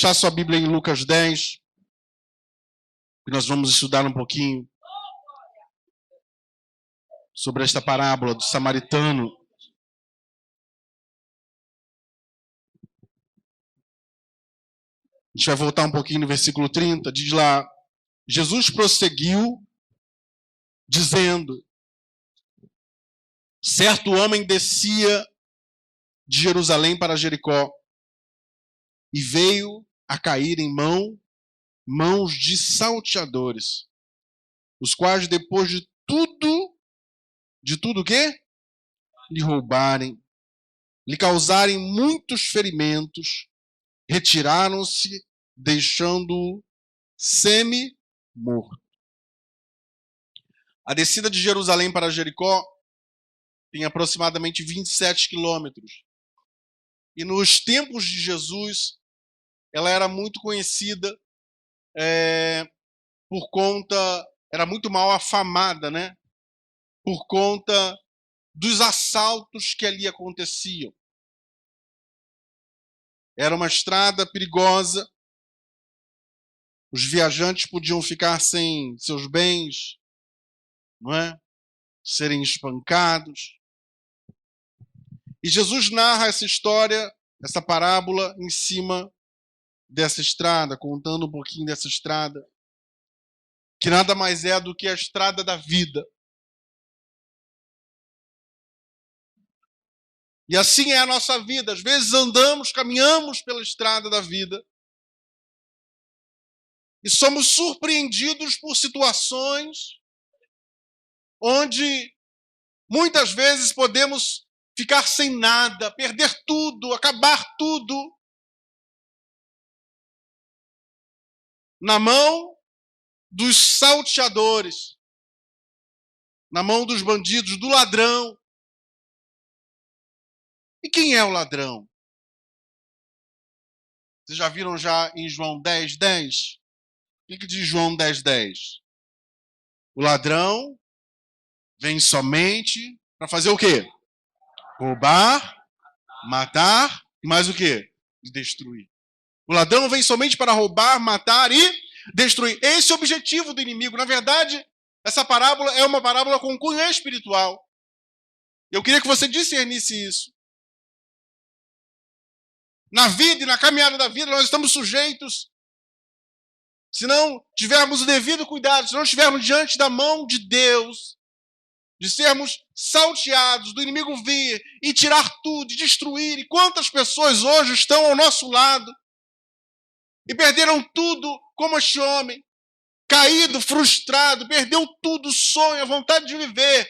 deixar sua Bíblia em Lucas 10, que nós vamos estudar um pouquinho sobre esta parábola do samaritano. A gente vai voltar um pouquinho no versículo 30, diz lá: Jesus prosseguiu, dizendo: certo homem descia de Jerusalém para Jericó e veio a cair em mãos de salteadores, os quais, depois de tudo o quê? Lhe roubarem, lhe causarem muitos ferimentos, retiraram-se, deixando-o semi-morto. A descida de Jerusalém para Jericó tem aproximadamente 27 quilômetros. E nos tempos de Jesus, ela era muito conhecida por conta, era muito mal afamada, né? Por conta dos assaltos que ali aconteciam. Era uma estrada perigosa, os viajantes podiam ficar sem seus bens, não é? Serem espancados. E Jesus narra essa história, essa parábola, em cima dessa estrada, contando um pouquinho dessa estrada, que nada mais é do que a estrada da vida. E assim é a nossa vida. Às vezes caminhamos pela estrada da vida e somos surpreendidos por situações onde muitas vezes podemos ficar sem nada, perder tudo, acabar tudo na mão dos salteadores, na mão dos bandidos, do ladrão. E quem é o ladrão? Vocês já viram em João 10:10? O que diz João 10:10? O ladrão vem somente para fazer o quê? Roubar, matar e mais o quê? Destruir. O ladrão vem somente para roubar, matar e destruir. Esse é o objetivo do inimigo. Na verdade, essa parábola é uma parábola com cunho espiritual. Eu queria que você discernisse isso. Na vida e na caminhada da vida, nós estamos sujeitos, se não tivermos o devido cuidado, se não estivermos diante da mão de Deus, de sermos salteados, do inimigo vir e tirar tudo, e destruir. E quantas pessoas hoje estão ao nosso lado e perderam tudo, como este homem, caído, frustrado, perdeu tudo, o sonho, a vontade de viver.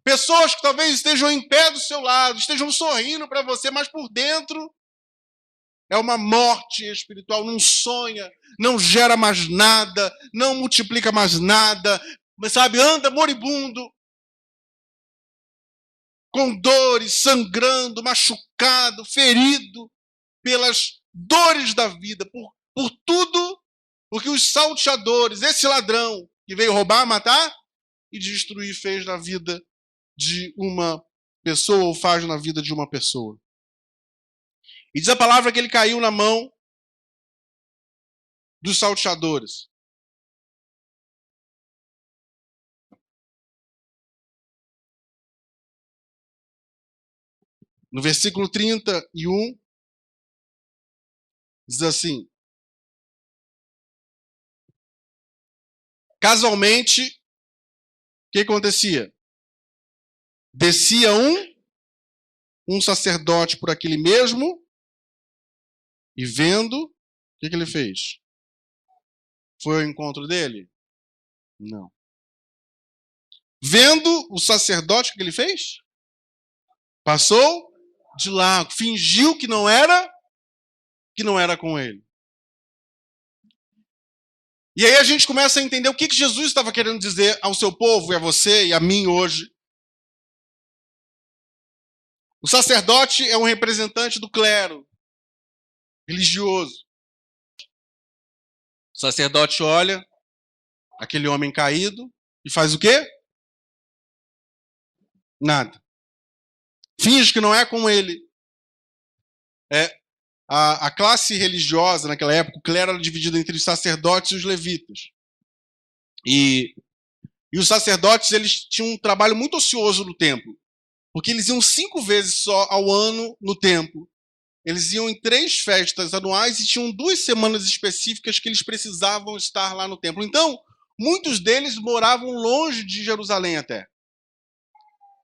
Pessoas que talvez estejam em pé do seu lado, estejam sorrindo para você, mas por dentro é uma morte espiritual, não sonha, não gera mais nada, não multiplica mais nada, mas sabe, anda moribundo, com dores, sangrando, machucado, ferido pelas dores da vida, por tudo, porque os salteadores, esse ladrão que veio roubar, matar e destruir, fez na vida de uma pessoa, ou faz na vida de uma pessoa. E diz a palavra que ele caiu na mão dos salteadores. No versículo 31, diz assim: casualmente, o que acontecia? Descia um sacerdote por aquele mesmo, e vendo, o que ele fez? Foi ao encontro dele? Não. Vendo o sacerdote, o que ele fez? Passou de lá, fingiu que não era com ele. E aí a gente começa a entender o que Jesus estava querendo dizer ao seu povo e a você e a mim hoje. O sacerdote é um representante do clero religioso. O sacerdote olha aquele homem caído e faz o quê? Nada. Finge que não é com ele. a classe religiosa naquela época, o clero era dividido entre os sacerdotes e os levitas. E os sacerdotes, eles tinham um trabalho muito ocioso no templo, porque eles iam 5 vezes só ao ano no templo. Eles iam em 3 festas anuais e tinham 2 semanas específicas que eles precisavam estar lá no templo. Então, muitos deles moravam longe de Jerusalém até.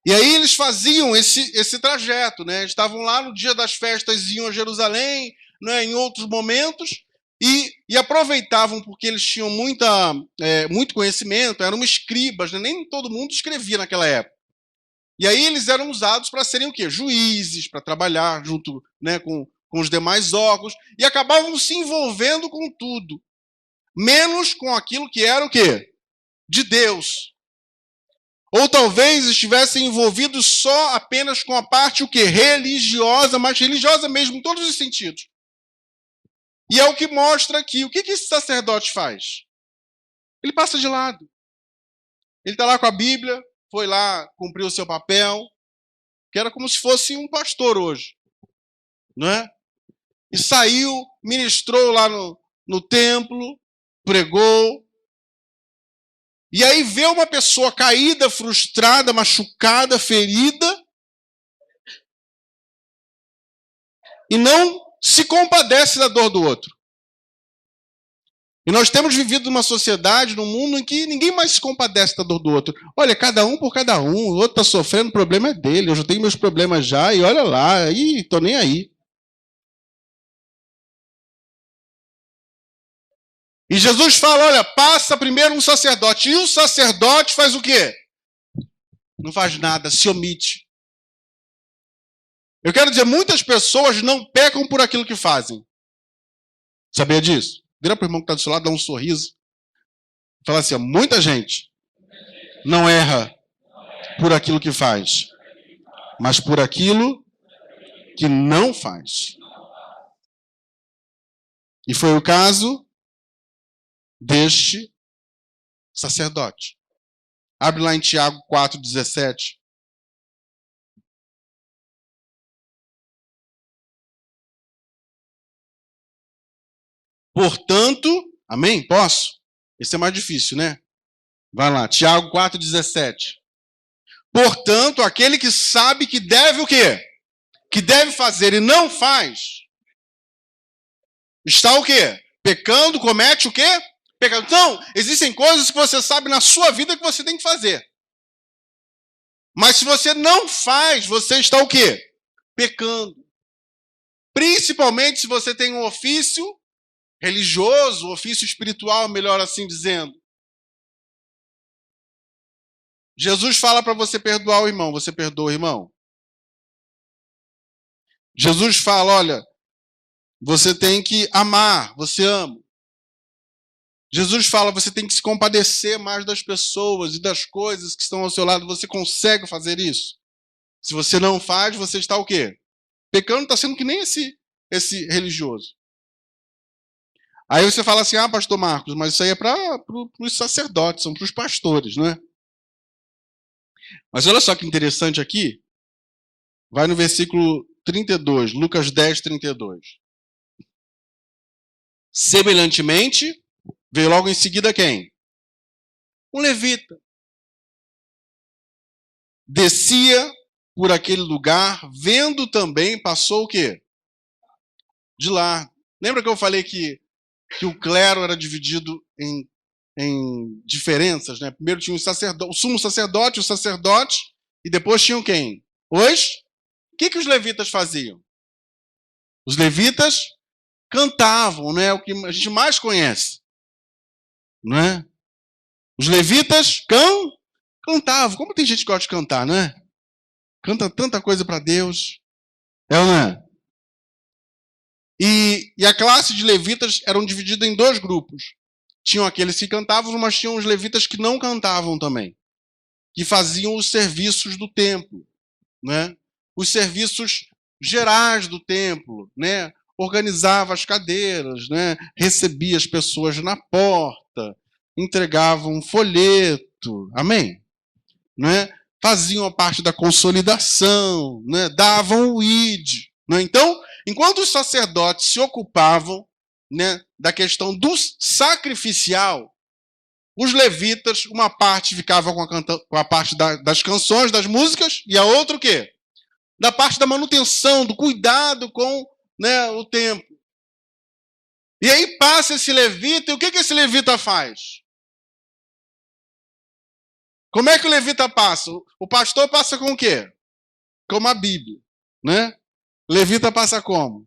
E aí eles faziam esse trajeto, né? Estavam lá no dia das festas, iam a Jerusalém, né, em outros momentos, e aproveitavam porque eles tinham muito conhecimento, eram escribas, né? Nem todo mundo escrevia naquela época. E aí eles eram usados para serem o quê? Juízes, para trabalhar junto, né, com os demais órgãos, e acabavam se envolvendo com tudo, menos com aquilo que era o quê? De Deus. Ou talvez estivessem envolvidos só apenas com a parte o quê? Religiosa, mas religiosa mesmo em todos os sentidos. E é o que mostra aqui. O que esse sacerdote faz? Ele passa de lado. Ele está lá com a Bíblia, foi lá cumprir o seu papel, que era como se fosse um pastor hoje, não é? E saiu, ministrou lá no templo, pregou. E aí vê uma pessoa caída, frustrada, machucada, ferida, e não se compadece da dor do outro. E nós temos vivido numa sociedade, num mundo em que ninguém mais se compadece da dor do outro. Olha, cada um por cada um, o outro está sofrendo, o problema é dele, eu já tenho meus problemas já, e olha lá, aí tô nem aí. E Jesus fala, olha, passa primeiro um sacerdote. E o sacerdote faz o quê? Não faz nada, se omite. Eu quero dizer, muitas pessoas não pecam por aquilo que fazem. Sabia disso? Vira para o irmão que está do seu lado, dá um sorriso. Fala assim, ó, muita gente não erra por aquilo que faz, mas por aquilo que não faz. E foi o caso deste sacerdote. Abre lá em Tiago 4,17. Portanto, amém? Posso? Esse é mais difícil, né? Vai lá, Tiago 4,17. Portanto, aquele que sabe que deve o quê? Que deve fazer e não faz, está o quê? Pecando, comete o quê? Pecado. Então, existem coisas que você sabe na sua vida que você tem que fazer. Mas se você não faz, você está o quê? Pecando. Principalmente se você tem um ofício religioso, ofício espiritual, melhor assim dizendo. Jesus fala para você perdoar o irmão, você perdoa o irmão? Jesus fala, olha, você tem que amar, você ama. Jesus fala, você tem que se compadecer mais das pessoas e das coisas que estão ao seu lado. Você consegue fazer isso? Se você não faz, você está o quê? Pecando, está sendo que nem esse religioso. Aí você fala assim, pastor Marcos, mas isso aí é para os sacerdotes, são para os pastores, não é? Mas olha só que interessante aqui. Vai no versículo 32, Lucas 10, 32. Semelhantemente, veio logo em seguida quem? Um levita. Descia por aquele lugar, vendo também, passou o quê? De lá. Lembra que eu falei que o clero era dividido em diferenças, né? Primeiro tinha o sumo sacerdote, o sacerdote, e depois tinham quem? O que os levitas faziam? Os levitas cantavam, né? O que a gente mais conhece, não é? Os levitas cantavam. Como tem gente que gosta de cantar, não é? Canta tanta coisa para Deus. É ou não é? E a classe de levitas eram dividida em 2 grupos. Tinham aqueles que cantavam, mas tinham os levitas que não cantavam também. Que faziam os serviços do templo, né? Os serviços gerais do templo, né? Organizava as cadeiras, né? Recebia as pessoas na porta, entregavam um folheto, amém? Né? Faziam a parte da consolidação, né? Davam o ID. Né? Então, enquanto os sacerdotes se ocupavam, né, da questão do sacrificial, os levitas, uma parte ficava com a parte das canções, das músicas, e a outra o quê? Da parte da manutenção, do cuidado com, né, o templo. E aí passa esse levita, e o que esse levita faz? Como é que o levita passa? O pastor passa com o quê? Como a Bíblia, né? O levita passa como?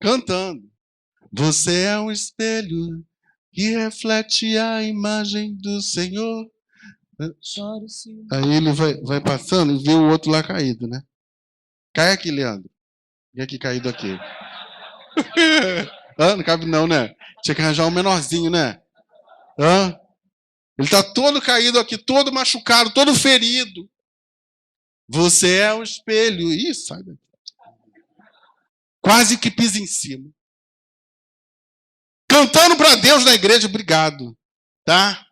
Cantando. Você é um espelho que reflete a imagem do Senhor. Aí ele vai passando e vê o outro lá caído, né? Cai aqui, Leandro. E aqui caído aqui. Não cabe não, né? Tinha que arranjar um menorzinho, né? Ele está todo caído aqui, todo machucado, todo ferido. Você é um espelho. Ih, sai daqui. Quase que pisa em cima. Cantando para Deus na igreja, obrigado. Tá?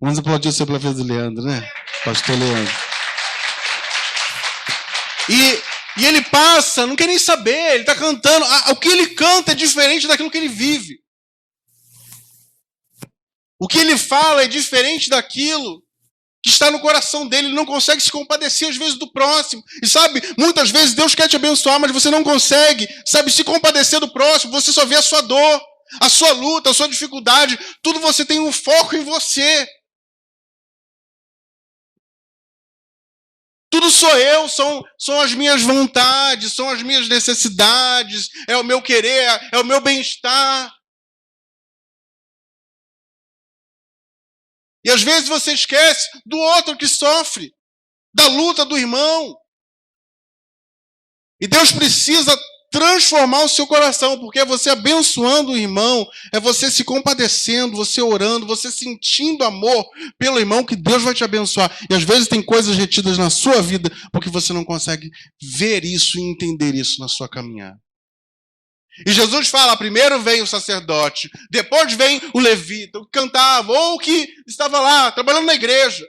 Vamos aplaudir o seu pela vez do Leandro, né? Pastor Leandro. E ele passa, não quer nem saber, ele está cantando. O que ele canta é diferente daquilo que ele vive. O que ele fala é diferente daquilo que está no coração dele. Ele não consegue se compadecer, às vezes, do próximo. E sabe, muitas vezes Deus quer te abençoar, mas você não consegue, sabe, se compadecer do próximo. Você só vê a sua dor, a sua luta, a sua dificuldade. Tudo você tem um foco em você. Tudo sou eu, são as minhas vontades, são as minhas necessidades, é o meu querer, é o meu bem-estar. E às vezes você esquece do outro que sofre, da luta do irmão. E Deus precisa transformar o seu coração, porque é você abençoando o irmão, é você se compadecendo, você orando, você sentindo amor pelo irmão, que Deus vai te abençoar. E às vezes tem coisas retidas na sua vida, porque você não consegue ver isso e entender isso na sua caminhada. E Jesus fala, primeiro vem o sacerdote, depois vem o levita, o que cantava, ou o que estava lá, trabalhando na igreja.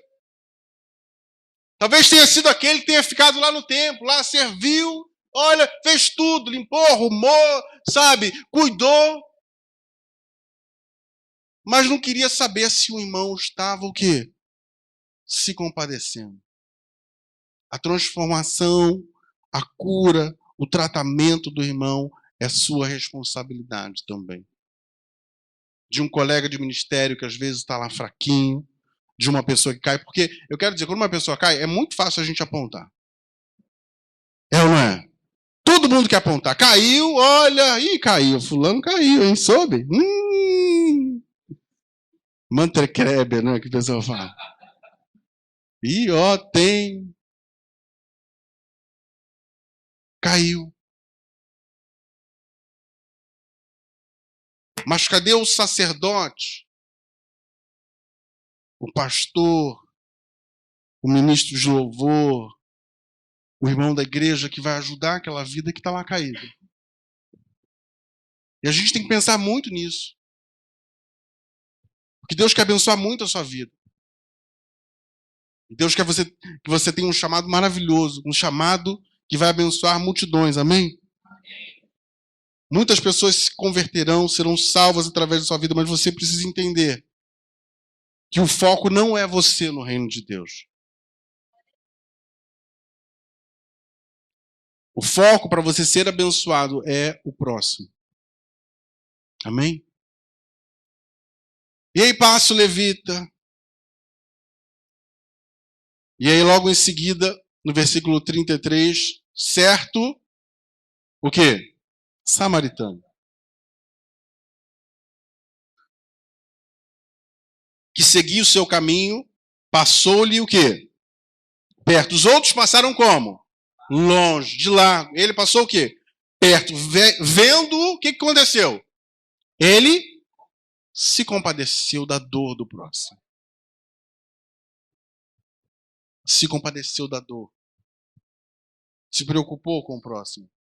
Talvez tenha sido aquele que tenha ficado lá no templo, lá serviu, olha, fez tudo, limpou, arrumou, sabe, cuidou. Mas não queria saber se o irmão estava o quê? Se compadecendo. A transformação, a cura, o tratamento do irmão é sua responsabilidade também. De um colega de ministério que às vezes está lá fraquinho, de uma pessoa que cai. Porque eu quero dizer, quando uma pessoa cai, é muito fácil a gente apontar. É ou não é? Todo mundo quer apontar. Caiu, olha, caiu. Fulano caiu, hein? Soube? Mantrecrébia, né? Que o pessoal fala. Tem. Caiu. Mas cadê o sacerdote? O pastor? O ministro de louvor? O irmão da igreja que vai ajudar aquela vida que está lá caída? E a gente tem que pensar muito nisso. Porque Deus quer abençoar muito a sua vida. E Deus quer que você tenha um chamado maravilhoso, um chamado que vai abençoar multidões, amém? Muitas pessoas se converterão, serão salvas através da sua vida, mas você precisa entender que o foco não é você no reino de Deus. O foco para você ser abençoado é o próximo. Amém? E aí passa o levita. E aí logo em seguida, no versículo 33, certo, o quê? Samaritano. Que seguia o seu caminho, passou-lhe o quê? Perto. Os outros passaram como? Longe, de lá. Ele passou o quê? Perto. Vendo, o que aconteceu? Ele se compadeceu da dor do próximo. Se compadeceu da dor. Se preocupou com o próximo.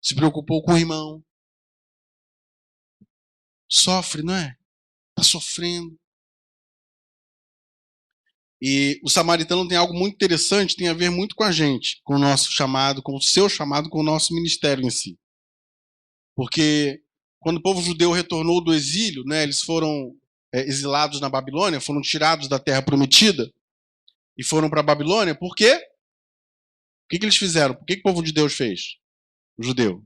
Se preocupou com o irmão. Sofre, não é? Está sofrendo. E o samaritano tem algo muito interessante, tem a ver muito com a gente, com o nosso chamado, com o seu chamado, com o nosso ministério em si. Porque quando o povo judeu retornou do exílio, né, eles foram exilados na Babilônia, foram tirados da terra prometida e foram para a Babilônia, por quê? O que eles fizeram? O que o povo de Deus fez? O judeu.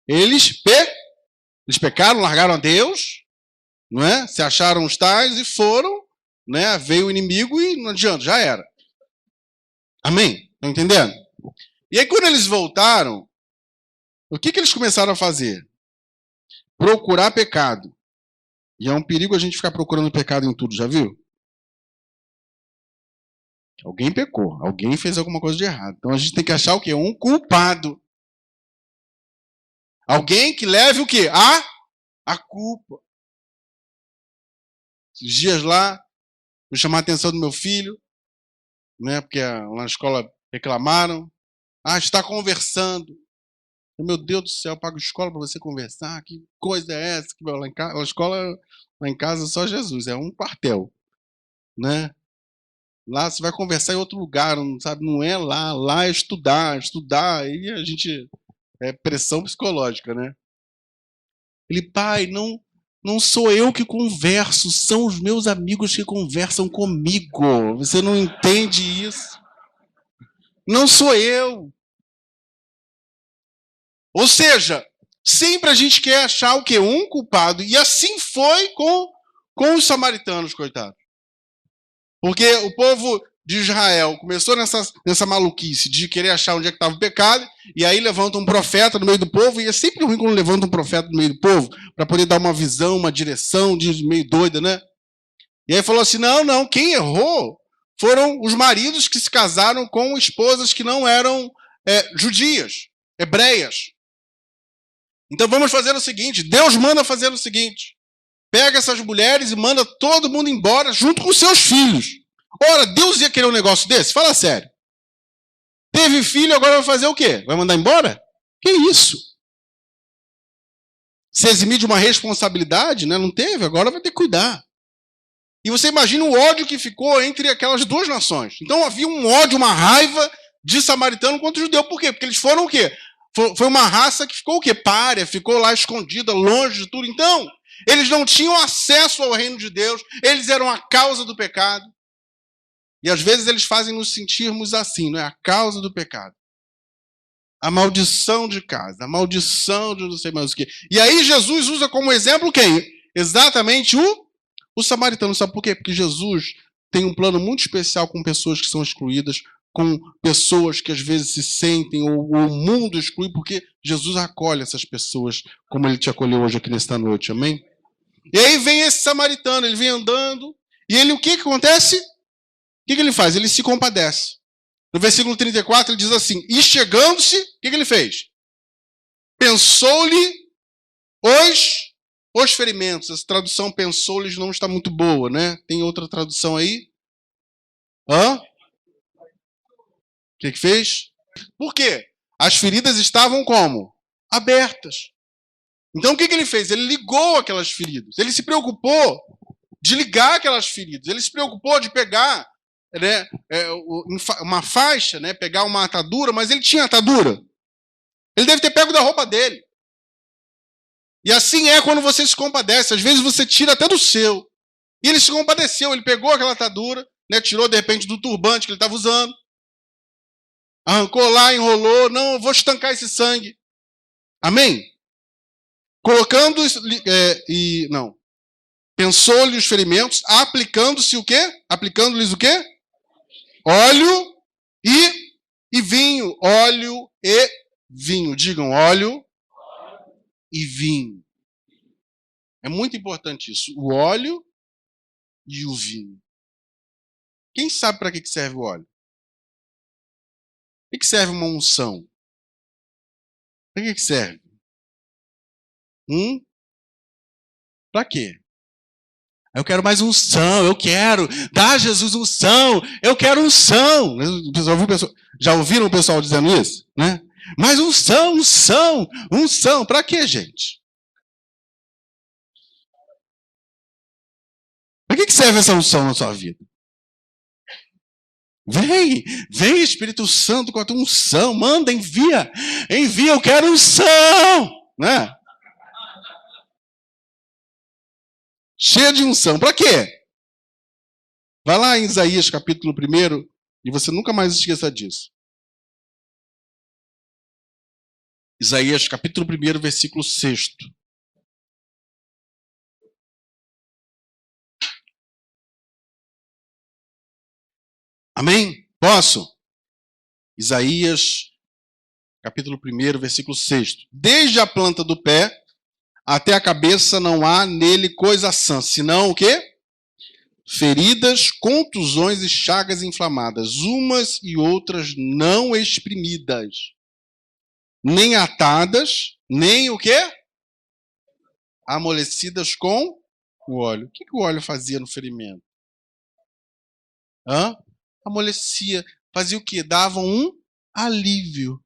Eles pecaram, largaram a Deus, não é? Se acharam os tais e foram, né? Veio o inimigo e não adianta, já era. Amém? Estão entendendo? E aí quando eles voltaram, o que eles começaram a fazer? Procurar pecado. E é um perigo a gente ficar procurando pecado em tudo, já viu? Alguém pecou, alguém fez alguma coisa de errado. Então a gente tem que achar o quê? Um culpado. Alguém que leve o quê? A culpa. Esses dias lá, vou chamar a atenção do meu filho, né? Porque lá na escola reclamaram. Está conversando. Meu Deus do céu, eu pago escola para você conversar? Que coisa é essa? Lá em casa, a escola, lá em casa, só Jesus, é um quartel, né? Lá você vai conversar em outro lugar, não sabe? Não é lá. Lá é estudar, aí a gente é pressão psicológica, né? Ele, pai, não sou eu que converso, são os meus amigos que conversam comigo. Você não entende isso? Não sou eu. Ou seja, sempre a gente quer achar o quê? Um culpado. E assim foi com os samaritanos, coitados. Porque o povo de Israel começou nessa maluquice de querer achar onde é que estava o pecado, e aí levanta um profeta no meio do povo, e é sempre ruim quando levanta um profeta no meio do povo, para poder dar uma visão, uma direção, meio doida, né? E aí falou assim, não, quem errou foram os maridos que se casaram com esposas que não eram judias, hebreias. Então vamos fazer o seguinte, Deus manda fazer o seguinte, pega essas mulheres e manda todo mundo embora junto com seus filhos. Ora, Deus ia querer um negócio desse? Fala sério. Teve filho, agora vai fazer o quê? Vai mandar embora? Que isso? Se eximir de uma responsabilidade, né? Não teve, agora vai ter que cuidar. E você imagina o ódio que ficou entre aquelas duas nações. Então havia um ódio, uma raiva de samaritano contra o judeu. Por quê? Porque eles foram o quê? Foi uma raça que ficou o quê? Pária, ficou lá escondida, longe de tudo. Então, eles não tinham acesso ao reino de Deus, eles eram a causa do pecado. E às vezes eles fazem nos sentirmos assim, não é? A causa do pecado. A maldição de casa, a maldição de não sei mais o que. E aí Jesus usa como exemplo quem? Exatamente o samaritano. Sabe por quê? Porque Jesus tem um plano muito especial com pessoas que são excluídas, com pessoas que às vezes se sentem, ou o mundo exclui, porque Jesus acolhe essas pessoas, como ele te acolheu hoje aqui nesta noite, amém? E aí vem esse samaritano, ele vem andando, e ele o que acontece? O que ele faz? Ele se compadece. No versículo 34 ele diz assim, e chegando-se, o que ele fez? Pensou-lhe os ferimentos. Essa tradução pensou-lhes não está muito boa, né? Tem outra tradução aí? O que fez? Por quê? As feridas estavam como? Abertas. Então o que ele fez? Ele ligou aquelas feridas. Ele se preocupou de ligar aquelas feridas. Ele se preocupou de pegar, né, uma faixa, né, pegar uma atadura, mas ele tinha atadura. Ele deve ter pego da roupa dele. E assim é quando você se compadece. Às vezes você tira até do seu. E ele se compadeceu. Ele pegou aquela atadura, né, tirou de repente do turbante que ele estava usando. Arrancou lá, enrolou. Não, eu vou estancar esse sangue. Amém? Colocando não. Pensou-lhe os ferimentos, aplicando-se o quê? Aplicando-lhes o quê? Óleo e vinho. Óleo e vinho. Digam óleo e vinho. É muito importante isso. O óleo e o vinho. Quem sabe para que serve o óleo? Para que serve uma unção? Para que serve? Para quê? Eu quero mais unção, eu quero. Dá, Jesus, unção. Eu quero unção. Já ouviram o pessoal dizendo isso? Né? Mas unção. Para quê, gente? Para que serve essa unção na sua vida? Vem, vem Espírito Santo com a tua unção, manda, envia, eu quero unção, né? Cheia de unção, para quê? Vai lá em Isaías capítulo 1 e você nunca mais esqueça disso. Isaías capítulo 1, versículo 6. Amém? Posso? Isaías capítulo 1, versículo 6. Desde a planta do pé até a cabeça não há nele coisa sã, senão o quê? Feridas, contusões e chagas inflamadas, umas e outras não exprimidas, nem atadas, nem o quê? Amolecidas com o óleo. O que o óleo fazia no ferimento? Amolecia. Fazia o quê? Dava um alívio.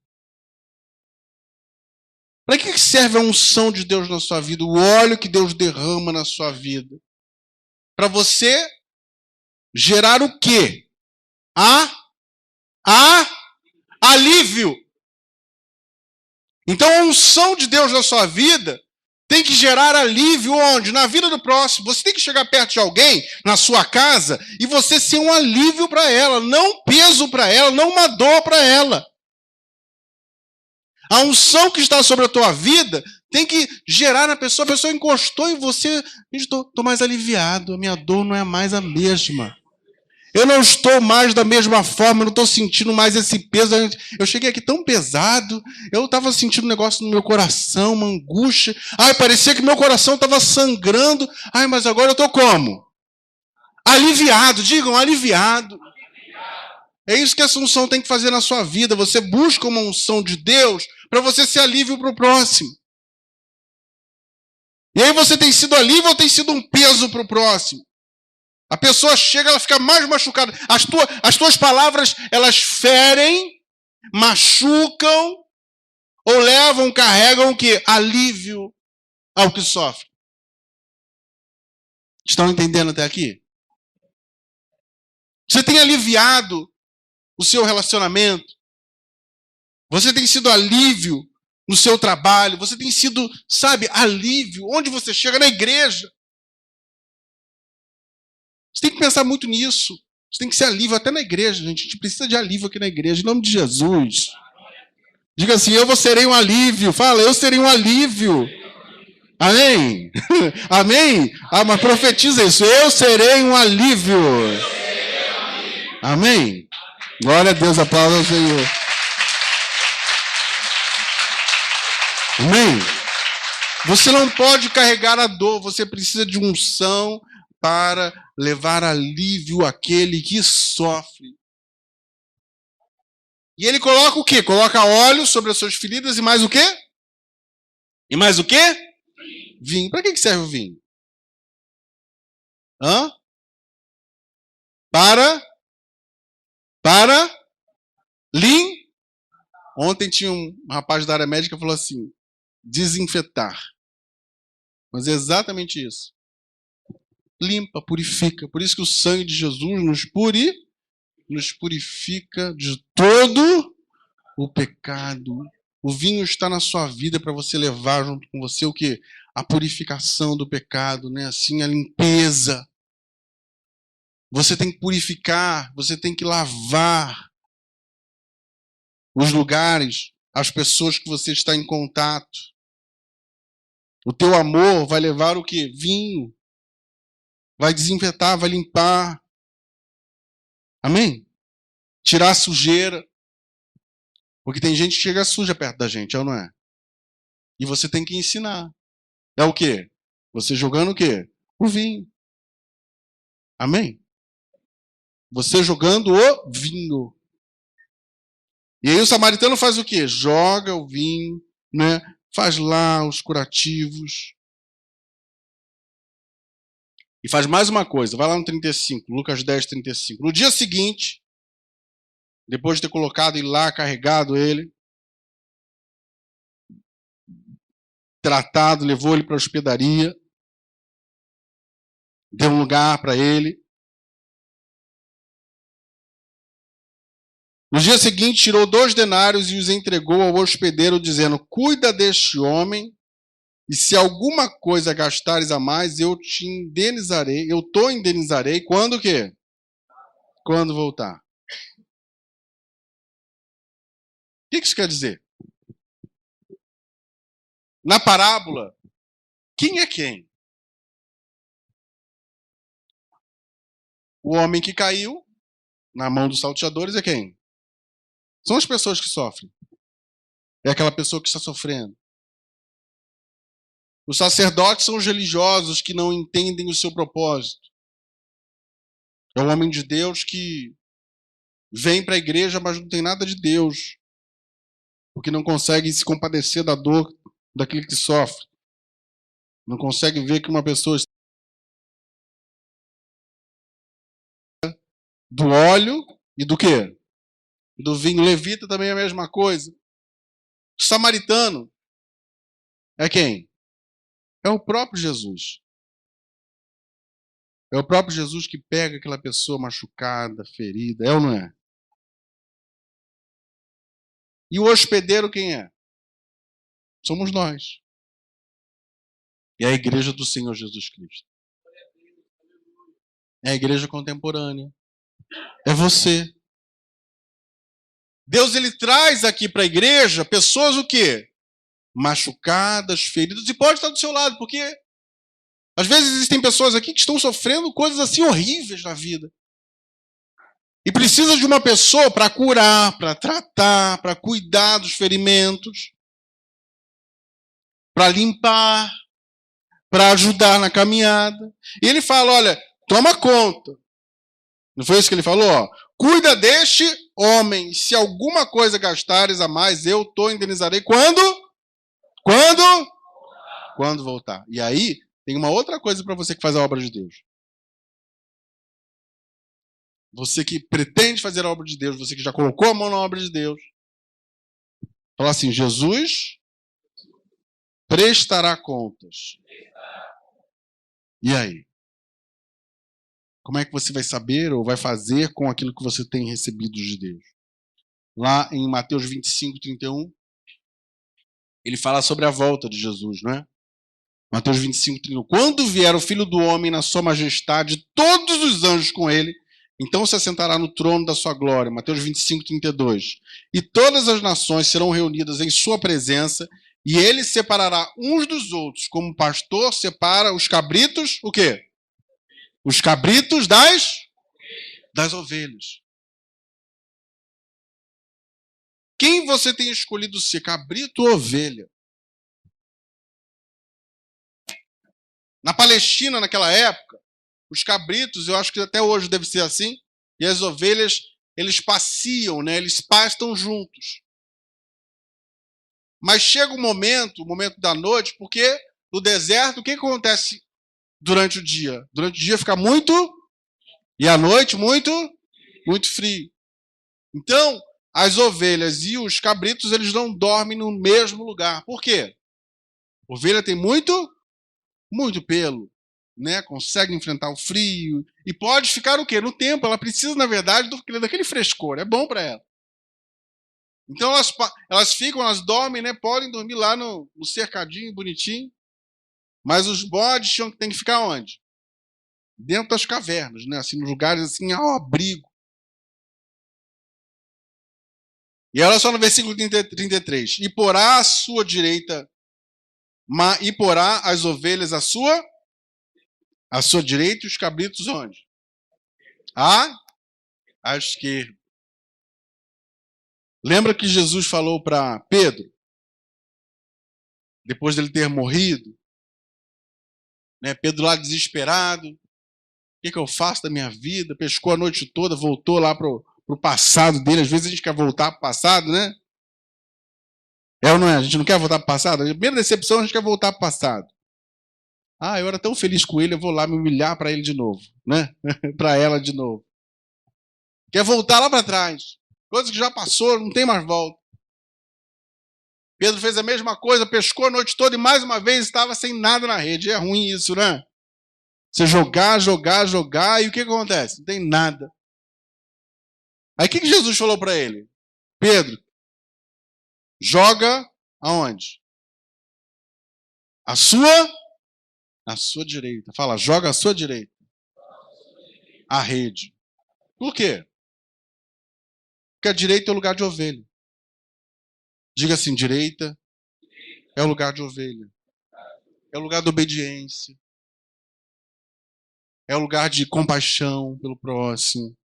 Para que serve a unção de Deus na sua vida? O óleo que Deus derrama na sua vida? Para você gerar o quê? Alívio. Então a unção de Deus na sua vida tem que gerar alívio onde? Na vida do próximo. Você tem que chegar perto de alguém, na sua casa, e você ser um alívio para ela, não um peso para ela, não uma dor para ela. A unção que está sobre a tua vida tem que gerar na pessoa. A pessoa encostou em você. Estou mais aliviado. A minha dor não é mais a mesma. Eu não estou mais da mesma forma. Eu não estou sentindo mais esse peso. Eu cheguei aqui tão pesado. Eu estava sentindo um negócio no meu coração, uma angústia. Parecia que meu coração estava sangrando. Mas agora eu estou como? Aliviado. Digam, aliviado. É isso que essa unção tem que fazer na sua vida. Você busca uma unção de Deus para você ser alívio para o próximo. E aí você tem sido alívio ou tem sido um peso para o próximo? A pessoa chega, ela fica mais machucada. As tuas palavras, elas ferem, machucam, ou levam, carregam o quê? Alívio ao que sofre. Estão entendendo até aqui? Você tem aliviado o seu relacionamento. Você tem sido alívio no seu trabalho. Você tem sido, alívio. Onde você chega? Na igreja. Você tem que pensar muito nisso. Você tem que ser alívio até na igreja, gente. A gente precisa de alívio aqui na igreja. Em nome de Jesus. Diga assim, eu serei um alívio. Fala, eu serei um alívio. Amém? Amém? Mas profetiza isso. Eu serei um alívio. Amém? Glória a Deus, aplauda ao Senhor. Amém? Você não pode carregar a dor, você precisa de unção para levar alívio àquele que sofre. E ele coloca o quê? Coloca óleo sobre as suas feridas e mais o quê? E mais o quê? Vinho. Para que serve o vinho? Para Ontem tinha um rapaz da área médica que falou assim, desinfetar. Mas é exatamente isso. Limpa, purifica. Por isso que o sangue de Jesus nos purifica de todo o pecado. O vinho está na sua vida para você levar junto com você o quê? A purificação do pecado, né? Assim, a limpeza. Você tem que purificar, você tem que lavar os lugares, as pessoas que você está em contato. O teu amor vai levar o quê? Vinho. Vai desinfetar, vai limpar. Amém? Tirar a sujeira. Porque tem gente que chega suja perto da gente, é ou não é? E você tem que ensinar. É o quê? Você jogando o quê? O vinho. Amém? Você jogando o vinho. E aí o samaritano faz o quê? Joga o vinho, né? Faz lá os curativos. E faz mais uma coisa. Vai lá no 35, Lucas 10, 35. No dia seguinte, depois de ter colocado ele lá, carregado ele, tratado, levou ele para a hospedaria, deu um lugar para ele. No dia seguinte, tirou 2 denários e os entregou ao hospedeiro, dizendo: cuida deste homem, e se alguma coisa gastares a mais, eu te indenizarei, eu te indenizarei, quando o quê? Quando voltar. O que isso quer dizer? Na parábola, quem é quem? O homem que caiu na mão dos salteadores é quem? São as pessoas que sofrem. É aquela pessoa que está sofrendo. Os sacerdotes são os religiosos que não entendem o seu propósito. É o homem de Deus que vem para a igreja, mas não tem nada de Deus. Porque não consegue se compadecer da dor daquele que sofre. Não consegue ver que uma pessoa está do óleo e do quê? Do vinho. Levita também é a mesma coisa. O samaritano é quem? É o próprio Jesus. É o próprio Jesus que pega aquela pessoa machucada, ferida. É ou não é? E o hospedeiro quem é? Somos nós. É a igreja do Senhor Jesus Cristo. É a igreja contemporânea. É você. Deus, ele traz aqui para a igreja pessoas o quê? Machucadas, feridas, e pode estar do seu lado, porque às vezes existem pessoas aqui que estão sofrendo coisas assim horríveis na vida. E precisa de uma pessoa para curar, para tratar, para cuidar dos ferimentos, para limpar, para ajudar na caminhada. E ele fala, olha, toma conta. Não foi isso que ele falou? Ó, cuida deste homem. Se alguma coisa gastares a mais, eu te indenizarei. Quando? Quando? Quando voltar. E aí, tem uma outra coisa para você que faz a obra de Deus. Você que pretende fazer a obra de Deus, você que já colocou a mão na obra de Deus, fala assim, Jesus prestará contas. E aí? Como é que você vai saber ou vai fazer com aquilo que você tem recebido de Deus? Lá em Mateus 25, 31, ele fala sobre a volta de Jesus, não é? Mateus 25, 31. Quando vier o Filho do Homem na sua majestade, todos os anjos com ele, então se assentará no trono da sua glória. Mateus 25, 32. E todas as nações serão reunidas em sua presença, e ele separará uns dos outros, como o pastor separa os cabritos, o quê? Os cabritos das ovelhas. Quem você tem escolhido ser, cabrito ou ovelha? Na Palestina, naquela época, os cabritos, eu acho que até hoje deve ser assim, e as ovelhas, eles passeam, né? Eles pastam juntos. Mas chega o momento da noite, porque no deserto, o que acontece durante o dia? Durante o dia fica muito, e à noite muito frio. Então, as ovelhas e os cabritos, eles não dormem no mesmo lugar. Por quê? A ovelha tem muito pelo, né? Consegue enfrentar o frio e pode ficar o quê? No tempo. Ela precisa, na verdade, daquele frescor. É bom para ela. Então elas ficam, elas dormem, né? Podem dormir lá no cercadinho, bonitinho. Mas os bodes tem que ficar onde? Dentro das cavernas, né? Assim, nos lugares assim, ao abrigo. E olha só no versículo 33. E porá a sua direita, e porá as ovelhas à sua direita e os cabritos onde? À esquerda. Lembra que Jesus falou para Pedro, depois dele ter morrido, né? Pedro lá desesperado, o que eu faço da minha vida? Pescou a noite toda, voltou lá pro passado dele. Às vezes a gente quer voltar pro passado, né? É ou não é? A gente não quer voltar pro passado? A primeira decepção, a gente quer voltar pro passado. Eu era tão feliz com ele, eu vou lá me humilhar para ele de novo, né? Para ela de novo. Quer voltar lá para trás. Coisa que já passou, não tem mais volta. Pedro fez a mesma coisa, pescou a noite toda e mais uma vez estava sem nada na rede. É ruim isso, né? Você jogar, e o que acontece? Não tem nada. Aí o que Jesus falou para ele? Pedro, joga aonde? A sua direita. Fala, joga a sua direita. A rede. Por quê? Porque a direita é o lugar de ovelha. Diga assim, direita é o lugar de ovelha. É o lugar da obediência. É o lugar de compaixão pelo próximo.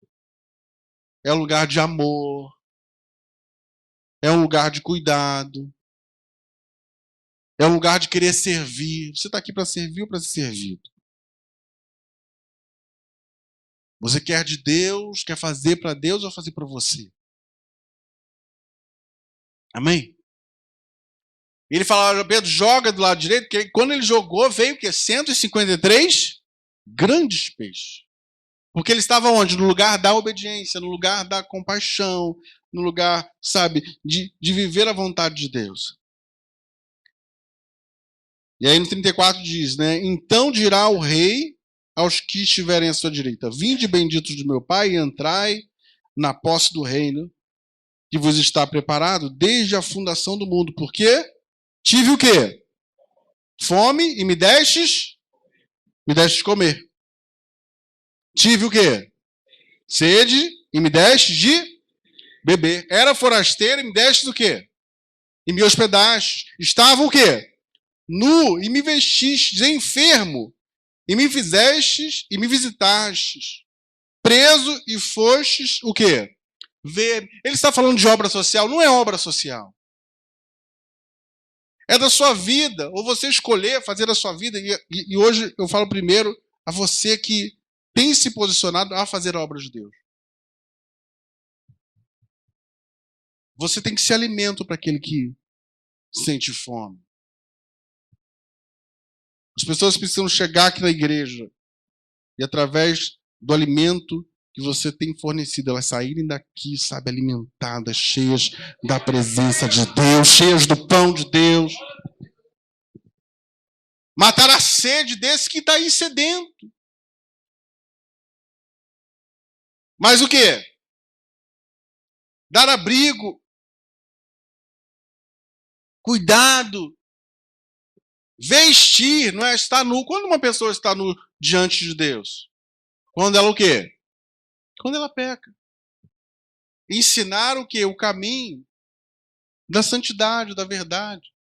É o lugar de amor. É um lugar de cuidado. É um lugar de querer servir. Você está aqui para servir ou para ser servido? Você quer de Deus, quer fazer para Deus ou fazer para você? Amém? Ele falava, Pedro, joga do lado direito, porque quando ele jogou, veio o quê? 153 grandes peixes. Porque ele estava onde? No lugar da obediência, no lugar da compaixão, no lugar, sabe, de viver a vontade de Deus. E aí no 34 diz, né? Então dirá o rei aos que estiverem à sua direita, vinde benditos do meu Pai e entrai na posse do reino que vos está preparado desde a fundação do mundo. Porque tive o quê? Fome e me destes comer. Tive o quê? Sede e me destes de beber. Era forasteiro e me destes o quê? E me hospedastes. Estava o quê? Nu e me vestistes, enfermo e me fizestes e me visitastes. Preso e fostes o quê? Ver. Ele está falando de obra social, não é obra social. É da sua vida, ou você escolher fazer a sua vida. E hoje eu falo primeiro a você que tem se posicionado a fazer a obra de Deus. Você tem que ser alimento para aquele que sente fome. As pessoas precisam chegar aqui na igreja e através do alimento que você tem fornecido, elas saírem daqui, sabe, alimentadas, cheias da presença de Deus, cheias do pão de Deus. Matar a sede desse que está aí sedento. Mas o quê? Dar abrigo, cuidado, vestir, não é estar nu. Quando uma pessoa está nu diante de Deus? Quando ela o quê? Quando ela peca. Ensinar o quê? O caminho da santidade, da verdade.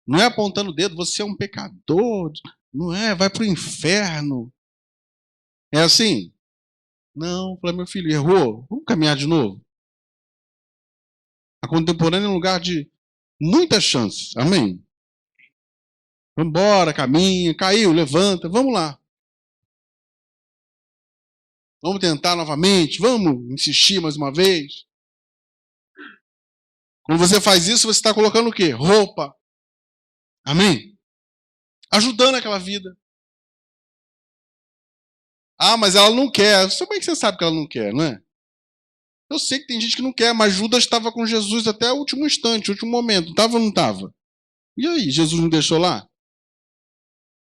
Não é apontando o dedo, você é um pecador, não é, vai para o inferno. É assim? Não, falei, meu filho, errou, vamos caminhar de novo. A contemporânea é um lugar de muitas chances, amém? Vamos embora, caminha, caiu, levanta, vamos lá. Vamos tentar novamente, vamos insistir mais uma vez. Quando você faz isso, você está colocando o quê? Roupa. Amém? Ajudando aquela vida. Ah, mas ela não quer. Como é que você sabe que ela não quer, não é? Eu sei que tem gente que não quer, mas Judas estava com Jesus até o último instante, o último momento. Estava ou não estava? E aí, Jesus não deixou lá?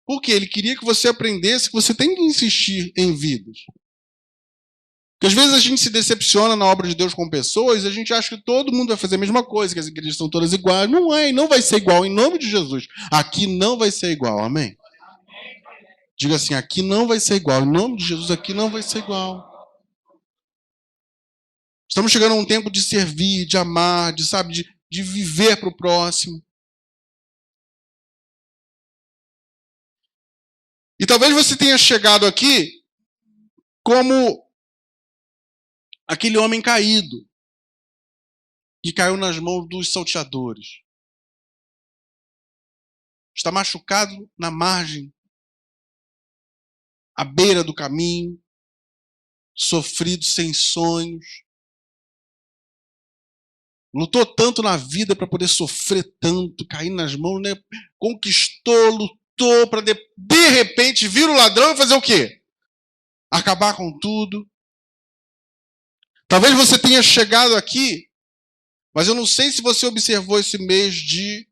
Por quê? Ele queria que você aprendesse que você tem que insistir em vidas. Porque às vezes a gente se decepciona na obra de Deus com pessoas e a gente acha que todo mundo vai fazer a mesma coisa, que as igrejas são todas iguais. Não é, e não vai ser igual, em nome de Jesus. Aqui não vai ser igual, amém? Diga assim, aqui não vai ser igual, em nome de Jesus, aqui não vai ser igual. Estamos chegando a um tempo de servir, de amar, de, sabe, de viver para o próximo. E talvez você tenha chegado aqui como aquele homem caído, que caiu nas mãos dos salteadores. Está machucado na margem, à beira do caminho, sofrido sem sonhos. Lutou tanto na vida para poder sofrer tanto, cair nas mãos, né? Conquistou, lutou para de repente vir o ladrão e fazer o quê? Acabar com tudo. Talvez você tenha chegado aqui, mas eu não sei se você observou esse mês de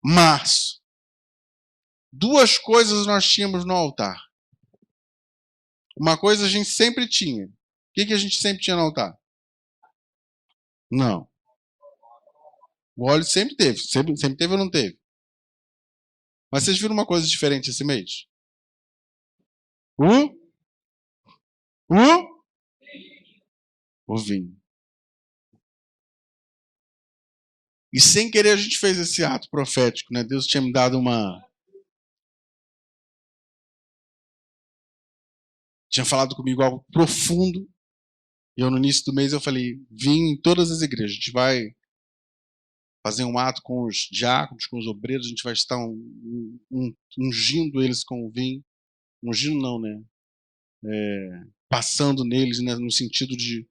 março. Duas coisas nós tínhamos no altar. Uma coisa a gente sempre tinha, que a gente sempre tinha no altar? Não. O óleo sempre teve. Sempre teve ou não teve? Mas vocês viram uma coisa diferente esse mês? O vinho. E sem querer a gente fez esse ato profético, né? Deus tinha me dado tinha falado comigo algo profundo. E eu, no início do mês, eu falei, vinho em todas as igrejas. A gente vai fazer um ato com os diáconos, com os obreiros, a gente vai estar ungindo eles com o vinho. Ungindo não, né? Passando neles, né? No sentido de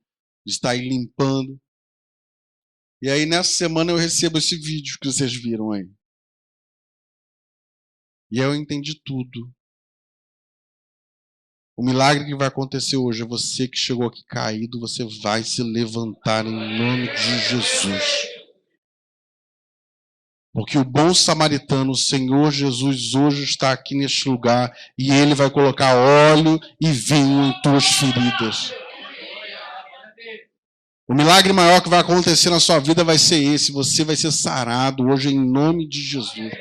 estar aí limpando. E aí, nessa semana, eu recebo esse vídeo que vocês viram aí. E eu entendi tudo. O milagre que vai acontecer hoje é você que chegou aqui caído, você vai se levantar em nome de Jesus. Porque o bom samaritano, o Senhor Jesus, hoje está aqui neste lugar e Ele vai colocar óleo e vinho em tuas feridas. O milagre maior que vai acontecer na sua vida vai ser esse. Você vai ser sarado hoje em nome de Jesus.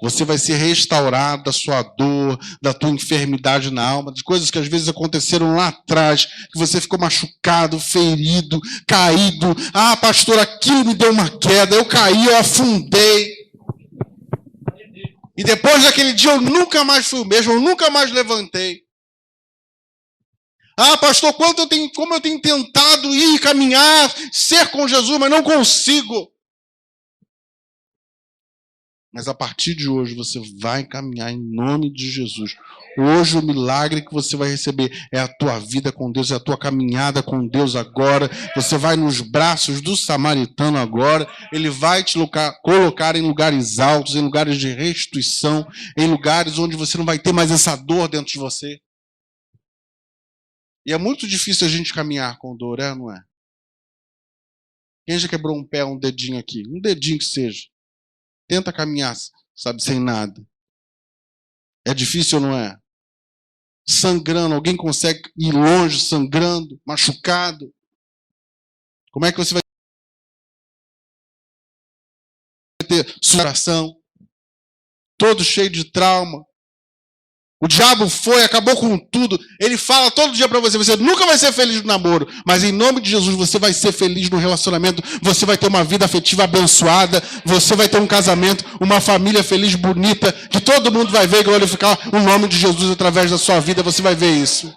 Você vai ser restaurado da sua dor, da tua enfermidade na alma, de coisas que às vezes aconteceram lá atrás, que você ficou machucado, ferido, caído. Ah, pastor, aquilo me deu uma queda, eu caí, eu afundei. E depois daquele dia eu nunca mais fui o mesmo, eu nunca mais levantei. Ah, pastor, como eu tenho tentado ir, caminhar, ser com Jesus, mas não consigo. Mas a partir de hoje você vai caminhar em nome de Jesus. Hoje o milagre que você vai receber é a tua vida com Deus, é a tua caminhada com Deus agora. Você vai nos braços do samaritano agora. Ele vai te colocar em lugares altos, em lugares de restituição, em lugares onde você não vai ter mais essa dor dentro de você. E é muito difícil a gente caminhar com dor, não é? Quem já quebrou um pé, um dedinho aqui? Um dedinho que seja. Tenta caminhar, sabe, sem nada. É difícil ou não é? Sangrando, alguém consegue ir longe sangrando, machucado? Como é que você vai ter sua oração? Todo cheio de trauma. O diabo foi, acabou com tudo. Ele fala todo dia para você, você nunca vai ser feliz no namoro, mas em nome de Jesus você vai ser feliz no relacionamento, você vai ter uma vida afetiva abençoada, você vai ter um casamento, uma família feliz, bonita, que todo mundo vai ver e glorificar o nome de Jesus através da sua vida, você vai ver isso.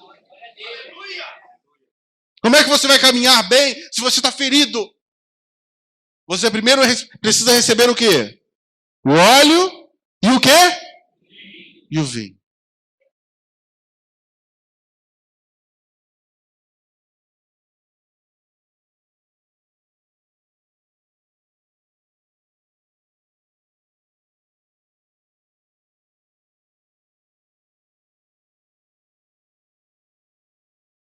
Como é que você vai caminhar bem se você está ferido? Você primeiro precisa receber o quê? O óleo e o quê? E o vinho.